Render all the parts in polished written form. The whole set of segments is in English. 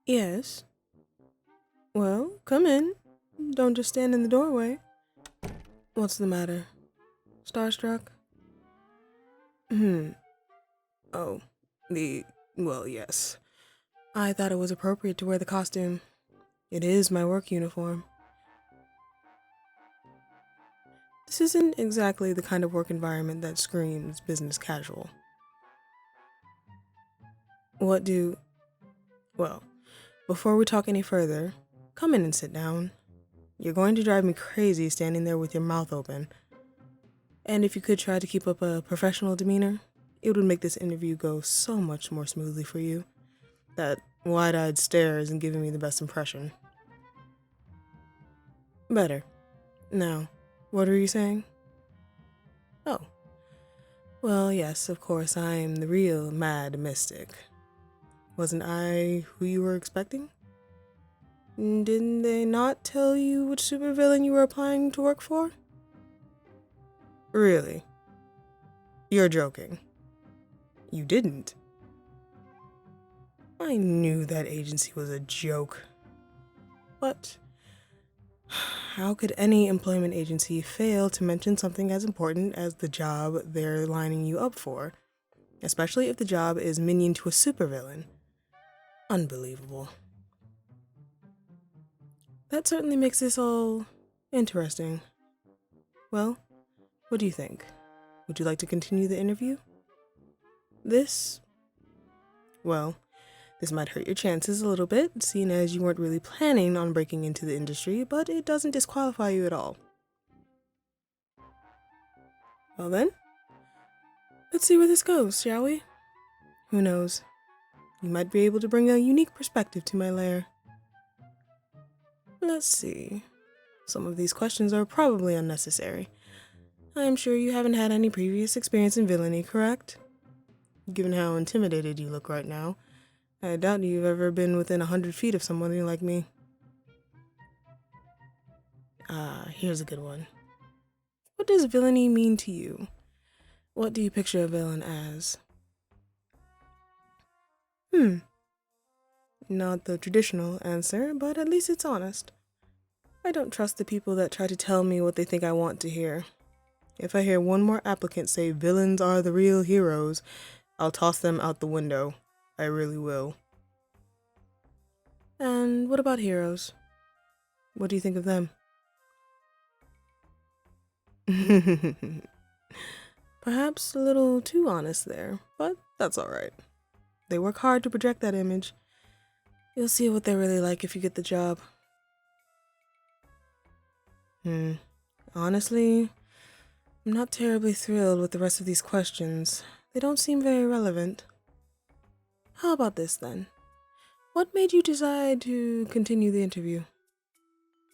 Yes. Well, come in. Don't just stand in the doorway. What's the matter? Starstruck? Hmm. Oh, well, yes. I thought it was appropriate to wear the costume. It is my work uniform. This isn't exactly the kind of work environment that screams business casual. What do... Well, before we talk any further, come in and sit down. You're going to drive me crazy standing there with your mouth open. And if you could try to keep up a professional demeanor, it would make this interview go so much more smoothly for you. That wide-eyed stare isn't giving me the best impression. Better. Now, what were you saying? Oh. Well, yes, of course, I'm the real Mad Mystic. Wasn't I who you were expecting? Didn't they not tell you which supervillain you were applying to work for? Really? You're joking. You didn't? I knew that agency was a joke. But how could any employment agency fail to mention something as important as the job they're lining you up for? Especially if the job is minion to a supervillain. Unbelievable. That certainly makes this all interesting. Well, what do you think? Would you like to continue the interview? Well, this might hurt your chances a little bit, seeing as you weren't really planning on breaking into the industry, but it doesn't disqualify you at all. Well then, let's see where this goes, shall we? Who knows? You might be able to bring a unique perspective to my lair. Let's see. Some of these questions are probably unnecessary. I'm sure you haven't had any previous experience in villainy, correct? Given how intimidated you look right now, I doubt you've ever been within 100 feet of somebody like me. Here's a good one. What does villainy mean to you? What do you picture a villain as? Not the traditional answer, but at least it's honest. I don't trust the people that try to tell me what they think I want to hear. If I hear one more applicant say villains are the real heroes, I'll toss them out the window. I really will. And what about heroes? What do you think of them? Perhaps a little too honest there, but that's alright. They work hard to project that image. You'll see what they're really like if you get the job. Honestly, I'm not terribly thrilled with the rest of these questions. They don't seem very relevant. How about this then? What made you decide to continue the interview?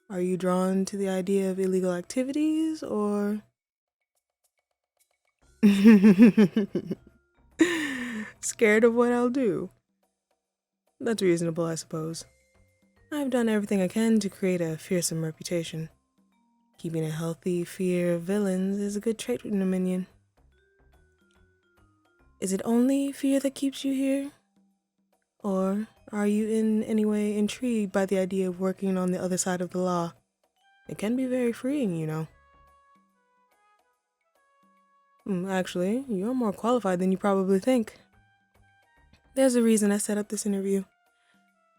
Are you drawn to the idea of illegal activities, or... Scared of what I'll do? That's reasonable, I suppose. I've done everything I can to create a fearsome reputation. Keeping a healthy fear of villains is a good trait in a minion. Is it only fear that keeps you here? Or are you in any way intrigued by the idea of working on the other side of the law? It can be very freeing, you know. Actually, you're more qualified than you probably think. There's a reason I set up this interview.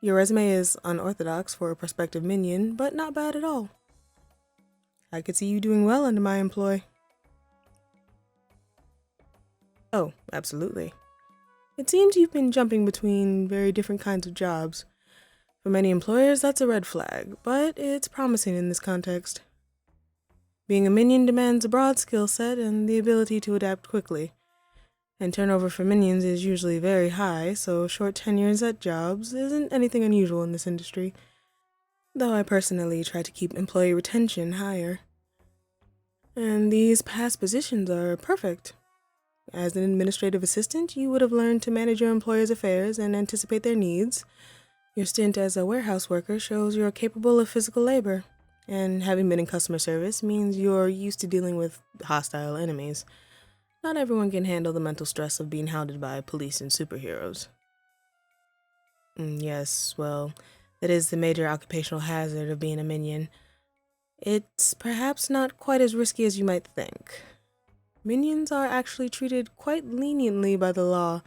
Your resume is unorthodox for a prospective minion, but not bad at all. I could see you doing well under my employ. Oh, absolutely. It seems you've been jumping between very different kinds of jobs. For many employers, that's a red flag, but it's promising in this context. Being a minion demands a broad skill set and the ability to adapt quickly. And turnover for minions is usually very high, so short tenures at jobs isn't anything unusual in this industry, though I personally try to keep employee retention higher. And these past positions are perfect. As an administrative assistant, you would have learned to manage your employer's affairs and anticipate their needs. Your stint as a warehouse worker shows you're capable of physical labor, and having been in customer service means you're used to dealing with hostile enemies. Not everyone can handle the mental stress of being hounded by police and superheroes. Yes, well, that is the major occupational hazard of being a minion. It's perhaps not quite as risky as you might think. Minions are actually treated quite leniently by the law,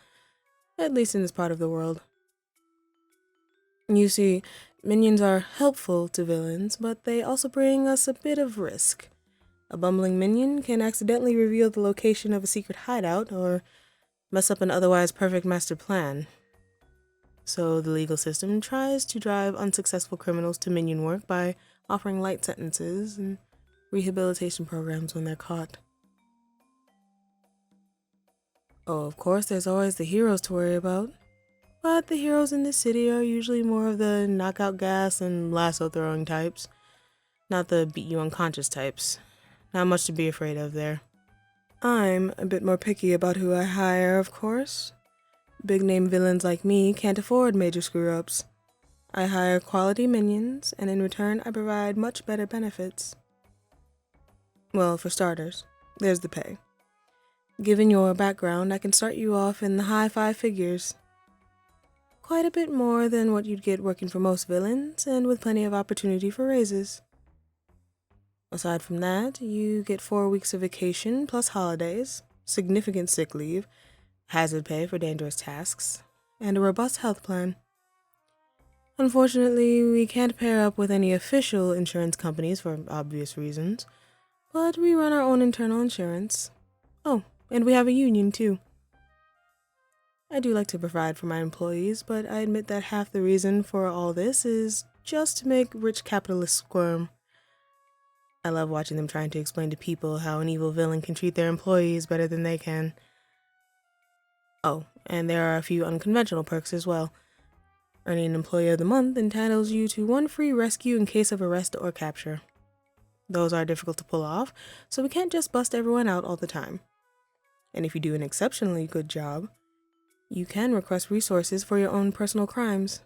at least in this part of the world. You see, minions are helpful to villains, but they also bring us a bit of risk. A bumbling minion can accidentally reveal the location of a secret hideout or mess up an otherwise perfect master plan. So the legal system tries to drive unsuccessful criminals to minion work by offering light sentences and rehabilitation programs when they're caught. Oh, of course, there's always the heroes to worry about. But the heroes in this city are usually more of the knockout gas and lasso throwing types, not the beat you unconscious types. Not much to be afraid of there. I'm a bit more picky about who I hire, of course. Big name villains like me can't afford major screw-ups. I hire quality minions, and in return I provide much better benefits. Well, for starters, there's the pay. Given your background, I can start you off in the high 5 figures. Quite a bit more than what you'd get working for most villains, and with plenty of opportunity for raises. Aside from that, you get 4 weeks of vacation plus holidays, significant sick leave, hazard pay for dangerous tasks, and a robust health plan. Unfortunately, we can't pair up with any official insurance companies for obvious reasons, but we run our own internal insurance. Oh, and we have a union too. I do like to provide for my employees, but I admit that half the reason for all this is just to make rich capitalists squirm. I love watching them trying to explain to people how an evil villain can treat their employees better than they can. Oh, and there are a few unconventional perks as well. Earning an Employee of the Month entitles you to 1 free rescue in case of arrest or capture. Those are difficult to pull off, so we can't just bust everyone out all the time. And if you do an exceptionally good job, you can request resources for your own personal crimes.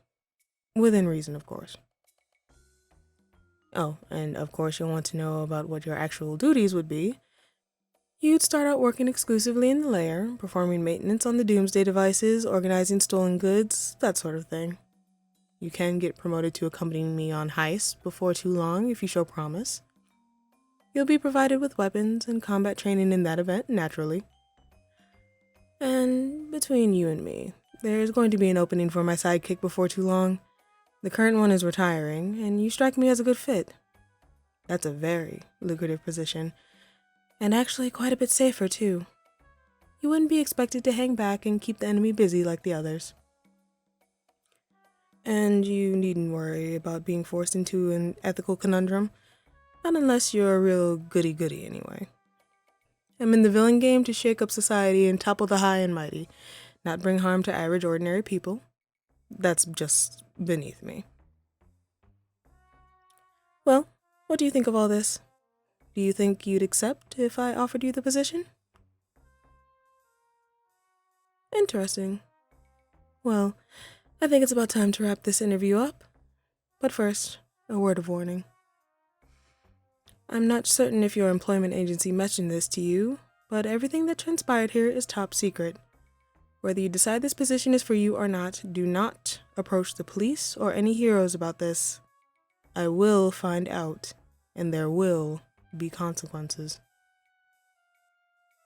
Within reason, of course. Oh, and of course you'll want to know about what your actual duties would be. You'd start out working exclusively in the lair, performing maintenance on the doomsday devices, organizing stolen goods, that sort of thing. You can get promoted to accompanying me on heists before too long if you show promise. You'll be provided with weapons and combat training in that event, naturally. And between you and me, there's going to be an opening for my sidekick before too long. The current one is retiring, and you strike me as a good fit. That's a very lucrative position, and actually quite a bit safer too. You wouldn't be expected to hang back and keep the enemy busy like the others. And you needn't worry about being forced into an ethical conundrum, not unless you're a real goody-goody anyway. I'm in the villain game to shake up society and topple the high and mighty, not bring harm to average ordinary people. That's just beneath me. Well, what do you think of all this? Do you think you'd accept if I offered you the position? Interesting. Well, I think it's about time to wrap this interview up. But first, a word of warning. I'm not certain if your employment agency mentioned this to you, but everything that transpired here is top secret. Whether you decide this position is for you or not, do not approach the police or any heroes about this. I will find out, and there will be consequences.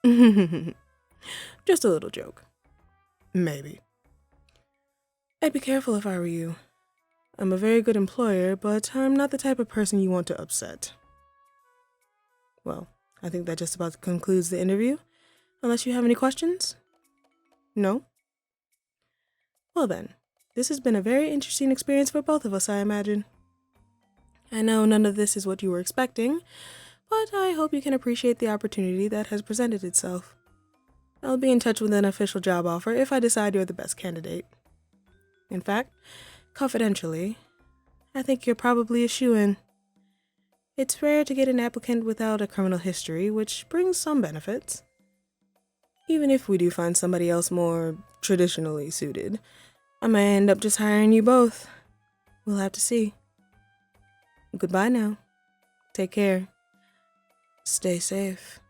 Just a little joke. Maybe. I'd be careful if I were you. I'm a very good employer, but I'm not the type of person you want to upset. Well, I think that just about concludes the interview, unless you have any questions? No? Well then, this has been a very interesting experience for both of us, I imagine. I know none of this is what you were expecting, but I hope you can appreciate the opportunity that has presented itself. I'll be in touch with an official job offer if I decide you're the best candidate. In fact, confidentially, I think you're probably a shoo-in. It's rare to get an applicant without a criminal history, which brings some benefits. Even if we do find somebody else more traditionally suited, I may end up just hiring you both. We'll have to see. Goodbye now. Take care. Stay safe.